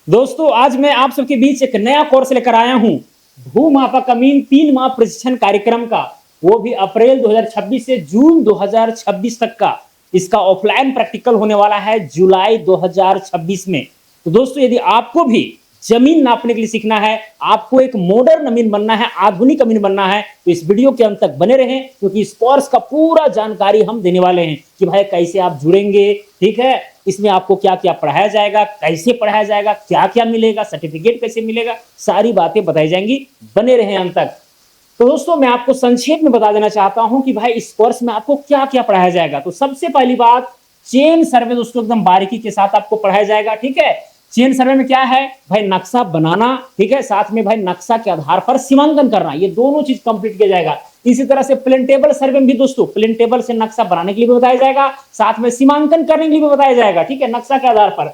दोस्तों आज मैं आप सबके बीच एक नया कोर्स लेकर आया हूं, भूमापक अमीन 3 माह प्रशिक्षण कार्यक्रम का, वो भी अप्रैल 2026 से जून 2026 तक का। इसका ऑफलाइन प्रैक्टिकल होने वाला है जुलाई 2026 में। तो दोस्तों यदि आपको भी जमीन नापने के लिए सीखना है, आपको एक मॉडर्न अमीन बनना है, आधुनिक अमीन बनना है, तो इस वीडियो के अंत तक बने रहें, क्योंकि इस कोर्स का पूरा जानकारी हम देने वाले हैं कि भाई कैसे आप जुड़ेंगे, ठीक है, इसमें आपको क्या क्या पढ़ाया जाएगा, कैसे पढ़ाया जाएगा, क्या क्या मिलेगा, सर्टिफिकेट कैसे मिलेगा, सारी बातें बताई जाएंगी। बने रहें अंत तक। तो दोस्तों मैं आपको संक्षेप में बता देना चाहता हूं कि भाई इस कोर्स में आपको क्या क्या पढ़ाया जाएगा। तो सबसे पहली बात, चेन सर्वे दोस्तों एकदम बारीकी के साथ आपको पढ़ाया जाएगा, ठीक है। चेन सर्वे में क्या है भाई, नक्शा बनाना, ठीक है, साथ में भाई नक्शा के आधार पर सीमांकन करना, ये दोनों चीज कंप्लीट किया जाएगा। इसी तरह से प्लेन टेबल सर्वे में भी दोस्तों प्लेन टेबल से नक्शा बनाने के लिए भी बताया जाएगा, साथ में सीमांकन करने के लिए भी बताया जाएगा, ठीक है, नक्शा के आधार पर।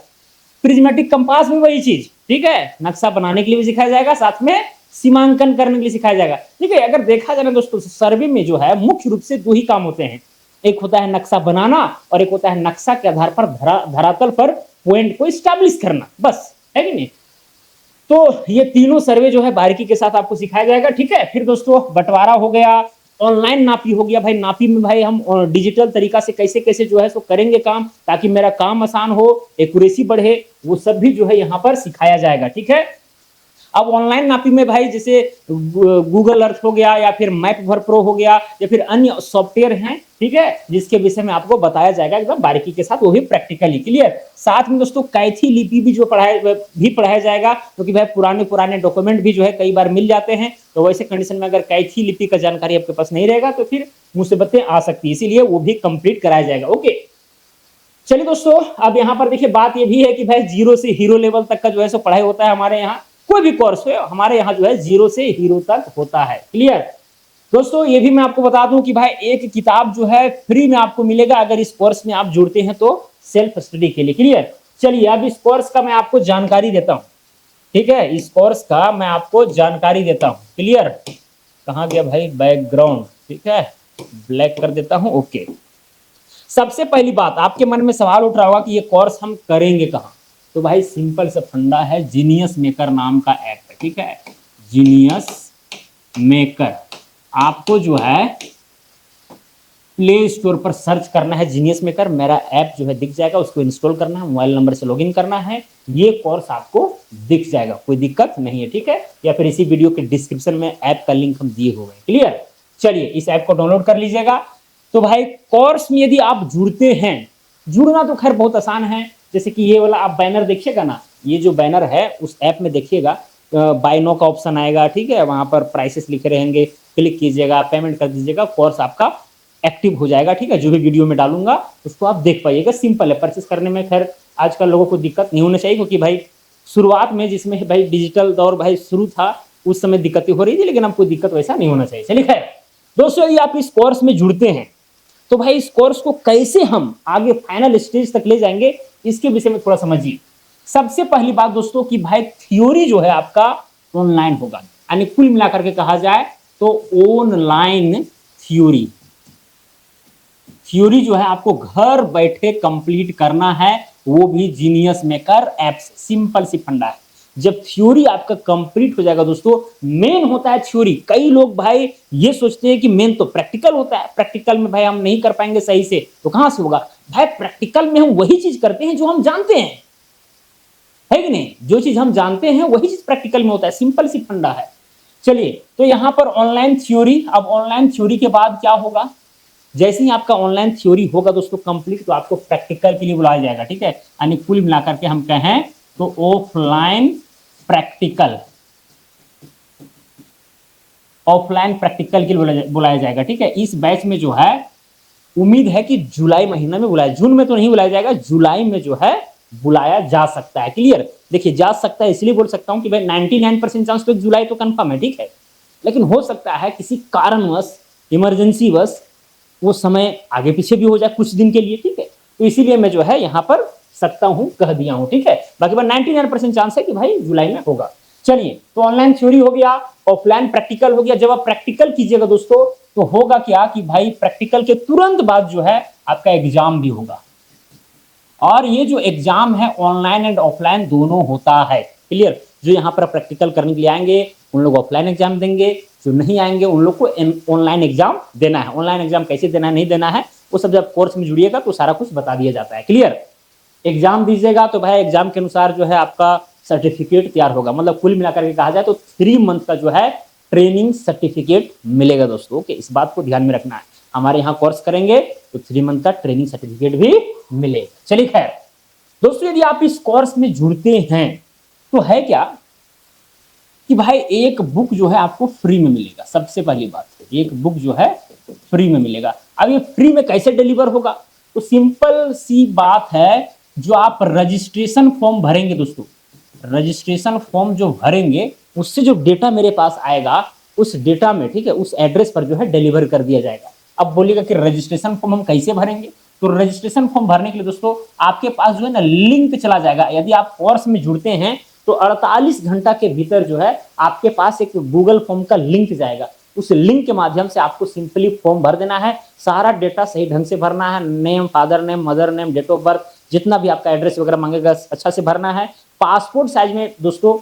प्रिज्मेटिक कंपास में वही चीज, ठीक है, नक्शा बनाने के लिए भी सिखाया जाएगा, साथ में सीमांकन करने के लिए सिखाया जाएगा, ठीक है। अगर देखा जाए ना दोस्तों, सर्वे में जो है मुख्य रूप से दो ही काम होते हैं, एक होता है नक्शा बनाना और एक होता है नक्शा के आधार पर धरातल पर पॉइंट को स्टैब्लिश करना, बस, है कि नहीं। तो ये तीनों सर्वे जो है बारीकी के साथ आपको सिखाया जाएगा, ठीक है। फिर दोस्तों बंटवारा हो गया, ऑनलाइन नापी हो गया। भाई नापी में भाई हम डिजिटल तरीका से कैसे कैसे जो है सो करेंगे काम, ताकि मेरा काम आसान हो, एक्यूरेसी बढ़े, वो सब भी जो है यहाँ पर सिखाया जाएगा, ठीक है। अब ऑनलाइन नापी में भाई जैसे गूगल अर्थ हो गया, या फिर मैप भर प्रो हो गया, या फिर अन्य सॉफ्टवेयर हैं, ठीक है, जिसके विषय में आपको बताया जाएगा एकदम बारीकी के साथ, वो भी प्रैक्टिकली क्लियर। साथ में दोस्तों कैथी लिपि भी जो पढ़ाया जाएगा, क्योंकि भाई पुराने डॉक्यूमेंट भी जो है कई बार मिल जाते हैं, तो वैसे कंडीशन में अगर कैथी लिपि का जानकारी आपके पास नहीं रहेगा तो फिर मुसीबतें आ सकती है, इसीलिए वो भी कंप्लीट कराया जाएगा। ओके, चलिए दोस्तों, अब यहाँ पर देखिए बात ये भी है कि भाई जीरो से हीरो लेवल तक का जो है सो पढ़ाई होता है हमारे यहाँ। कोई भी कोर्स हो हमारे यहाँ जो है जीरो से हीरो तक होता है, क्लियर। दोस्तों ये भी मैं आपको बता दूं कि भाई एक किताब जो है फ्री में आपको मिलेगा अगर इस कोर्स में आप जुड़ते हैं तो, सेल्फ स्टडी के लिए, क्लियर। चलिए अब इस कोर्स का मैं आपको जानकारी देता हूं, ठीक है, इस कोर्स का मैं आपको जानकारी देता हूं, क्लियर। कहां गया भाई बैकग्राउंड, ठीक है, ब्लैक कर देता हूं। ओके, सबसे पहली बात आपके मन में सवाल उठ रहा होगा कि ये कोर्स हम करेंगे कहां। तो भाई सिंपल सा फंडा है, जीनियस मेकर नाम का ऐप है, ठीक है, जीनियस मेकर। आपको जो है प्ले स्टोर पर सर्च करना है जीनियस मेकर, मेरा ऐप जो है दिख जाएगा, उसको इंस्टॉल करना है, मोबाइल नंबर से लॉगिन करना है, ये कोर्स आपको दिख जाएगा, कोई दिक्कत नहीं है, ठीक है। या फिर इसी वीडियो के डिस्क्रिप्शन में ऐप का लिंक हम दिए हुए हैं, क्लियर। चलिए इस ऐप को डाउनलोड कर लीजिएगा। तो भाई कोर्स में यदि आप जुड़ते हैं, जुड़ना तो खैर बहुत आसान है, जैसे कि ये वाला आप बैनर देखिएगा ना, ये जो बैनर है उस ऐप में देखिएगा, बाय नो का ऑप्शन आएगा, ठीक है, वहां पर प्राइसेस लिखे रहेंगे, क्लिक कीजिएगा, पेमेंट कर दीजिएगा, कोर्स आपका एक्टिव हो जाएगा, ठीक है। जो भी वीडियो में डालूंगा उसको आप देख पाइएगा, सिंपल है, परचेस करने में खैर आजकल लोगों को दिक्कत नहीं होनी चाहिए, क्योंकि भाई शुरुआत में जिसमें भाई डिजिटल दौर भाई शुरू था उस समय दिक्कतें हो रही थी, लेकिन अब कोई दिक्कत वैसा नहीं होना चाहिए। चलिए खैर दोस्तों, यदि आप इस कोर्स में जुड़ते हैं तो भाई इस कोर्स को कैसे हम आगे फाइनल स्टेज तक ले जाएंगे, इसके विषय में थोड़ा समझिए। सबसे पहली बात दोस्तों कि भाई थ्योरी जो है आपका ऑनलाइन होगा, यानी कुल मिलाकर के कहा जाए तो ऑनलाइन थ्योरी जो है आपको घर बैठे कंप्लीट करना है, वो भी जीनियस मेकर ऐप से। सिंपल सी फंडा है, जब थ्योरी आपका कंप्लीट हो जाएगा दोस्तों, मेन होता है थ्योरी। कई लोग भाई ये सोचते हैं कि मेन तो प्रैक्टिकल होता है, प्रैक्टिकल में भाई हम नहीं कर पाएंगे सही से, तो कहां से होगा भाई, प्रैक्टिकल में हम वही चीज करते हैं जो हम जानते हैं, है कि नहीं, जो चीज हम जानते हैं वही चीज प्रैक्टिकल में होता है, सिंपल सी फंडा है। चलिए तो यहां पर ऑनलाइन थ्योरी, अब ऑनलाइन थ्योरी के बाद क्या होगा, जैसे ही आपका ऑनलाइन थ्योरी होगा दोस्तों कंप्लीट, तो आपको प्रैक्टिकल के लिए बुलाया जाएगा, ठीक है, यानी कुल मिलाकर के हम कहें तो ऑफलाइन प्रैक्टिकल के लिए बुलाया जाएगा, ठीक है। इस बैच में जो है उम्मीद है कि जुलाई महीना में बुलाया, जून में तो नहीं बुलाया जाएगा, जुलाई में जो है बुलाया जा सकता है, क्लियर। देखिए जा सकता है इसलिए बोल सकता हूं कि भाई 99% चांस तो जुलाई तो कंफर्म है, ठीक है, लेकिन हो सकता है किसी कारणवश, इमरजेंसी वश वो समय आगे पीछे भी हो जाए कुछ दिन के लिए, ठीक है, तो इसीलिए मैं जो है यहाँ पर सकता हूं कह दिया हूं, ठीक है। बाकी 99% चांस है कि भाई जुलाई में होगा। चलिए तो ऑनलाइन थ्योरी हो गया, ऑफलाइन प्रैक्टिकल हो गया। जब आप प्रैक्टिकल कीजिएगा दोस्तों तो होगा क्या कि भाई प्रैक्टिकल के तुरंत बाद जो है आपका एग्जाम भी होगा, और ये जो एग्जाम है ऑनलाइन एंड ऑफलाइन दोनों होता है। क्लियर? जो यहाँ पर प्रैक्टिकल करने के लिए आएंगे उन लोग ऑफलाइन एग्जाम देंगे, जो नहीं आएंगे उन लोग को ऑनलाइन एग्जाम देना है। ऑनलाइन एग्जाम कैसे देना है नहीं देना है वो सब जब कोर्स में जुड़िएगा तो सारा कुछ बता दिया जाता है। क्लियर? एग्जाम दीजिएगा तो भाई एग्जाम के अनुसार जो है आपका सर्टिफिकेट तैयार होगा। मतलब कुल मिलाकर के कहा जाए तो 3 मंथ का जो है ट्रेनिंग सर्टिफिकेट मिलेगा दोस्तों। ओके, इस बात को ध्यान में रखना है। हमारे यहाँ कोर्स करेंगे तो 3 मंथ का ट्रेनिंग सर्टिफिकेट भी मिलेगा। चलिए खैर दोस्तों, यदि आप इस कोर्स में जुड़ते हैं तो है क्या कि भाई एक बुक जो है आपको फ्री में मिलेगा। सबसे पहली बात, एक बुक जो है फ्री में मिलेगा। अब ये फ्री में कैसे डिलीवर होगा? तो सिंपल सी बात है, जो आप रजिस्ट्रेशन फॉर्म भरेंगे दोस्तों, रजिस्ट्रेशन फॉर्म जो भरेंगे उससे जो डेटा मेरे पास आएगा उस डेटा में, ठीक है, उस एड्रेस पर जो है डिलीवर कर दिया जाएगा। अब बोलिएगा कि रजिस्ट्रेशन फॉर्म हम कैसे भरेंगे? तो रजिस्ट्रेशन फॉर्म भरने के लिए दोस्तों आपके पास जो है ना लिंक चला जाएगा। यदि आप कोर्स में जुड़ते हैं तो 48 घंटा के भीतर जो है आपके पास एक गूगल फॉर्म का लिंक जाएगा। उस लिंक के माध्यम से आपको सिंपली फॉर्म भर देना है। सारा डेटा सही ढंग से भरना है, name, father name, mother name, date of birth, जितना भी आपका एड्रेस वगैरह मांगेगा अच्छा से भरना है। पासपोर्ट साइज में दोस्तों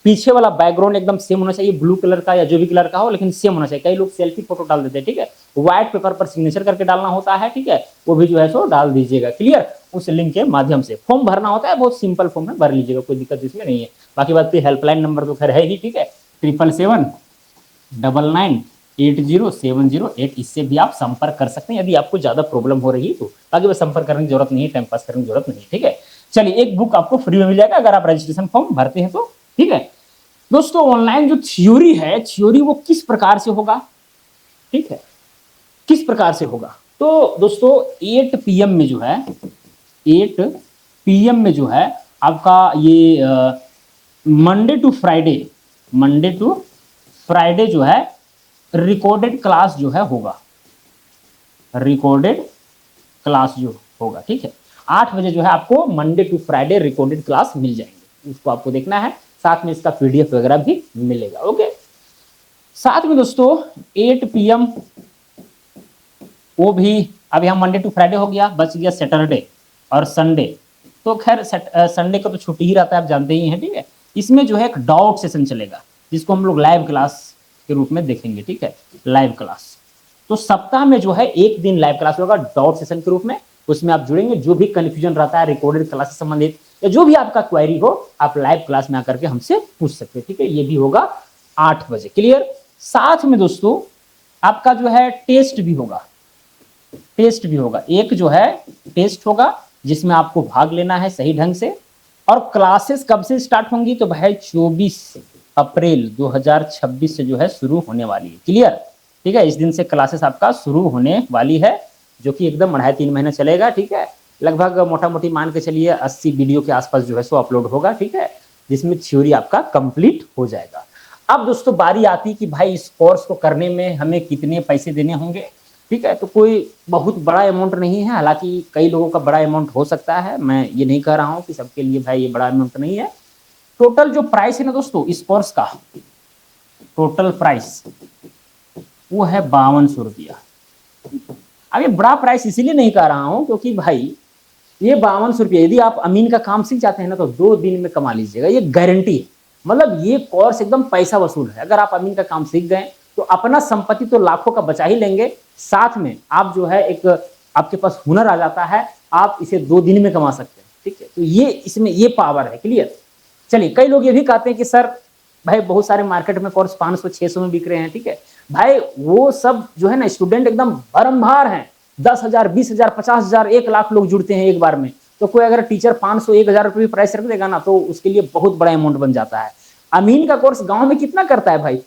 पीछे वाला बैकग्राउंड एकदम सेम होना चाहिए, ब्लू कलर का या जो भी कलर का हो, लेकिन सेम होना चाहिए। कई लोग सेल्फी फोटो डाल देते हैं, ठीक है, व्हाइट पेपर पर सिग्नेचर करके डालना होता है, ठीक है, वो भी जो है सो डाल दीजिएगा। क्लियर? उस लिंक के माध्यम से फॉर्म भरना होता है, बहुत सिंपल फॉर्म है, भर लीजिएगा, कोई दिक्कत इसमें नहीं है। बाकी बात हेल्पलाइन नंबर तो खैर है ही, ठीक है, 77799807008, इससे भी आप संपर्क कर सकते हैं यदि आपको ज्यादा प्रॉब्लम हो रही है तो। बाकी बस संपर्क करने की जरूरत नहीं है, टाइम पास करने की जरूरत नहीं है, ठीक है। चलिए, एक बुक आपको फ्री में मिल जाएगा अगर आप रजिस्ट्रेशन फॉर्म भरते हैं तो, ठीक है दोस्तों। ऑनलाइन जो थ्योरी है, थ्योरी वो किस प्रकार से होगा, ठीक है, किस प्रकार से होगा? तो दोस्तों 8 PM में जो है, 8 PM में जो है आपका ये मंडे टू फ्राइडे जो है रिकॉर्डेड क्लास जो है होगा, रिकॉर्डेड क्लास जो होगा, ठीक है। 8 बजे जो है आपको Monday to Friday recorded class मिल जाएंगे, उसको आपको देखना है। साथ में इसका PDF वगैरह भी मिलेगा। ओके, साथ में दोस्तों 8 PM वो भी, अब यहाँ मंडे टू फ्राइडे हो गया, बच गया सैटरडे और संडे। तो खैर संडे को तो छुट्टी ही रहता है, आप जानते ही हैं, ठीक है। इसमें जो है एक डाउट सेशन चलेगा जिसको हम लोग लाइव क्लास के रूप में देखेंगे, ठीक है, लाइव क्लास। तो सप्ताह में जो है एक दिन लाइव क्लास होगा डाउट सेशन के रूप में, उसमें आप जुड़ेंगे। जो भी कंफ्यूजन रहता है रिकॉर्डेड क्लास से संबंधित या जो भी आपका क्वेरी हो, आप लाइव क्लास में आकर के हमसे पूछ सकते हैं, ठीक है। ये भी होगा 8 बजे। क्लियर? साथ में दोस्तों आपका जो है टेस्ट भी होगा, टेस्ट भी होगा। एक जो है टेस्ट होगा जिसमें आपको भाग लेना है सही ढंग से। और क्लासेस कब से स्टार्ट होंगी? तो भाई 24 अप्रैल 2026 से जो है शुरू होने वाली है। क्लियर? ठीक है, इस दिन से क्लासेस आपका शुरू होने वाली है, जो कि एकदम 2.5-3 महीने चलेगा, ठीक है। लगभग मोटा मोटी मान के चलिए 80 वीडियो के आसपास जो है सो अपलोड होगा, ठीक है, जिसमें थ्योरी आपका कंप्लीट हो जाएगा। अब दोस्तों बारी आती कि भाई इस कोर्स को करने में हमें कितने पैसे देने होंगे, ठीक है। तो कोई बहुत बड़ा अमाउंट नहीं है, हालांकि कई लोगों का बड़ा अमाउंट हो सकता है, मैं ये नहीं कह रहा हूँ कि सबके लिए भाई ये बड़ा अमाउंट नहीं है। टोटल जो प्राइस है ना दोस्तों इस कोर्स का, टोटल प्राइस वो है 5200 रुपया। अब ये बड़ा प्राइस इसीलिए नहीं कह रहा हूं क्योंकि भाई ये 5200 रुपया, यदि आप अमीन का काम सीख जाते हैं ना तो 2 दिन में कमा लीजिएगा, ये गारंटी है। मतलब ये कोर्स एकदम पैसा वसूल है। अगर आप अमीन का काम सीख गए तो अपना संपत्ति तो लाखों का बचा ही लेंगे, साथ में आप जो है एक आपके पास हुनर आ जाता है, आप इसे 2 दिन में कमा सकते हैं, ठीक है। तो ये इसमें ये पावर है। क्लियर? चलिए, कई लोग ये भी कहते हैं कि सर भाई बहुत सारे मार्केट में कोर्स 500-600 में बिक रहे हैं, ठीक है भाई, वो सब जो है ना स्टूडेंट एकदम भरमभार हैं, 10,000, 20,000, 50,000, 1 लाख लोग जुड़ते हैं एक बार में। तो कोई अगर टीचर 500-1,000 रुपये प्राइस रख देगा ना तो उसके लिए बहुत बड़ा अमाउंट बन जाता है। अमीन का कोर्स गांव में कितना करता है भाई?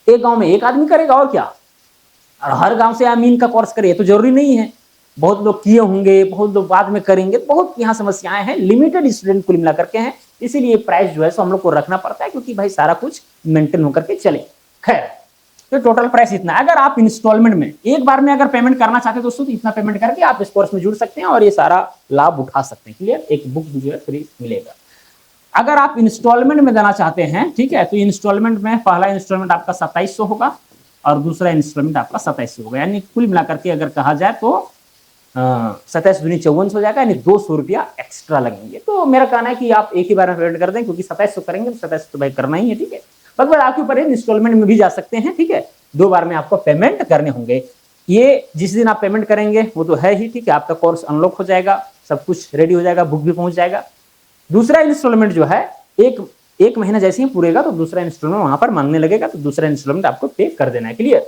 एक गांव में 1 आदमी करेगा और क्या, और हर गांव से अमीन का कोर्स करे तो जरूरी नहीं है। बहुत लोग किए होंगे, बहुत लोग बाद में करेंगे, बहुत यहाँ समस्याएं हैं, लिमिटेड स्टूडेंट कुल मिला करके हैं, इसीलिए प्राइस जो है सो हम लोग को रखना पड़ता है क्योंकि भाई सारा कुछ मेंटेन होकर के चले। खैर, तो टोटल प्राइस इतना है। अगर आप इंस्टॉलमेंट में एक बार में अगर पेमेंट करना चाहते हैं दोस्तों तो इतना पेमेंट करके आप इस कोर्स में जुड़ सकते हैं और ये सारा लाभ उठा सकते हैं। क्लियर? एक बुक जो है फ्री मिलेगा। अगर आप इंस्टॉलमेंट में देना चाहते हैं, ठीक है, तो इंस्टॉलमेंट में पहला इंस्टॉलमेंट आपका 2700 होगा और दूसरा इंस्टॉलमेंट आपका 2700 होगा, यानी कुल मिलाकर के अगर कहा जाए तो 27 दूनी 54 हो जाएगा, यानी 200 रुपया एक्स्ट्रा लगेंगे। तो मेरा कहना है कि आप एक ही बार में पेमेंट कर दें, क्योंकि 27 करेंगे तो 27 तो भाई करना ही है, ठीक है। बस आपके ऊपर इंस्टॉलमेंट में भी जा सकते हैं, ठीक है। 2 बार में आपको पेमेंट करने होंगे। ये जिस दिन आप पेमेंट करेंगे वो तो है ही, ठीक है। आपका कोर्स अनलॉक हो जाएगा, सब कुछ रेडी हो जाएगा, बुक भी पहुंच जाएगा। दूसरा इंस्टॉलमेंट जो है एक महीना जैसे ही पूरेगा तो दूसरा इंस्टॉलमेंट वहां पर मांगने लगेगा, तो दूसरा इंस्टॉलमेंट आपको पे कर देना है। क्लियर।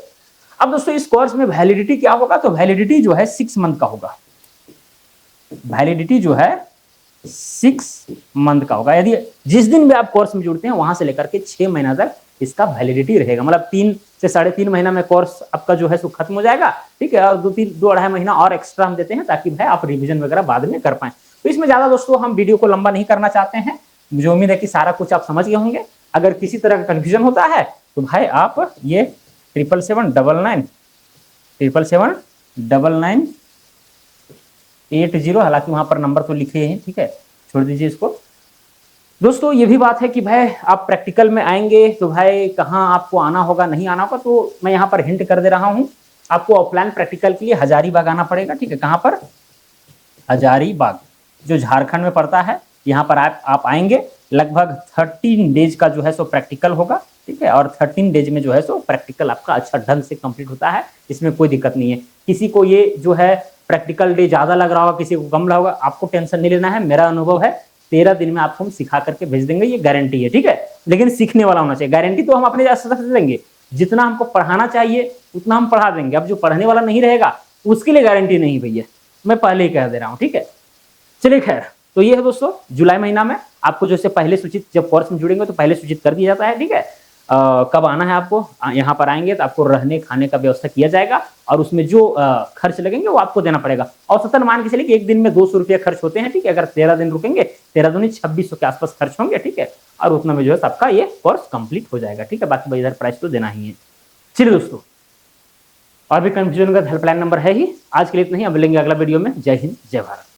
अब दोस्तों इस कोर्स में वैलिडिटी क्या होगा, तो वैलिडिटी जो है 6 मंथ का होगा। वैलिडिटी जो है 6 मंथ का होगा। यदि जिस दिन भी आप कोर्स में जुड़ते हैं वहां से लेकर के 6 महीना तक इसका वैलिडिटी रहेगा। मतलब 3 से 3.5 महीना में कोर्स आपका जो है सो खत्म हो जाएगा, ठीक है। और 2-2.5 महीना और एक्स्ट्रा हम देते हैं ताकि भाई आप रिवीजन वगैरह बाद में कर पाए। तो इसमें ज्यादा दोस्तों हम वीडियो को लंबा नहीं करना चाहते हैं। मुझे उम्मीद है कि सारा कुछ आप समझ गए होंगे। अगर किसी तरह का कंफ्यूजन होता है तो भाई आप ये 77799 हालांकि वहां पर नंबर तो लिखे हैं, ठीक है, छोड़ दीजिए इसको। दोस्तों ये भी बात है कि भाई आप प्रैक्टिकल में आएंगे तो भाई कहाँ आपको आना होगा नहीं आना होगा, तो मैं यहाँ पर हिंट कर दे रहा हूँ। आपको ऑफलाइन प्रैक्टिकल के लिए हजारीबाग आना पड़ेगा, ठीक है। कहाँ पर? हजारीबाग, जो झारखंड में पड़ता है। यहाँ पर आप आएंगे, लगभग 13 डेज का जो है सो प्रैक्टिकल होगा, ठीक है। और 13 डेज में जो है सो प्रैक्टिकल आपका अच्छा ढंग से कंप्लीट होता है, इसमें कोई दिक्कत नहीं है। किसी को ये जो है प्रैक्टिकल डे ज्यादा लग रहा होगा, किसी को कम लगा होगा, आपको टेंशन नहीं लेना है। मेरा अनुभव है 13 दिन में आपको हम सिखा करके भेज देंगे, ये गारंटी है, ठीक है। लेकिन सीखने वाला होना चाहिए। गारंटी तो हम अपने जैसा देंगे, जितना हमको पढ़ाना चाहिए उतना हम पढ़ा देंगे। अब जो पढ़ने वाला नहीं रहेगा उसके लिए गारंटी नहीं भैया, मैं पहले ही कह दे रहा हूँ, ठीक है। चलिए खैर, तो ये है दोस्तों जुलाई महीना में आपको जैसे पहले सूचित, जब कोर्स में जुड़ेंगे तो पहले सूचित कर दिया जाता है, ठीक है। कब आना है आपको, यहाँ पर आएंगे तो आपको रहने खाने का व्यवस्था किया जाएगा, और उसमें जो खर्च लगेंगे वो आपको देना पड़ेगा। औसतन मान के चलिए कि एक दिन में 200 रुपया खर्च होते हैं, ठीक है। अगर 13 दिन रुकेंगे 13 दूनी 2600 के आसपास खर्च होंगे, ठीक है। और उतना में जो है आपका ये कोर्स कंप्लीट हो जाएगा, ठीक है। बाकी भाई इधर प्राइस तो देना ही है। चलिए दोस्तों, और भी कंफ्यूजन का हेल्पलाइन नंबर है ही। आज के लिए इतना ही, अब मिलेंगे अगला वीडियो में। जय हिंद, जय भारत।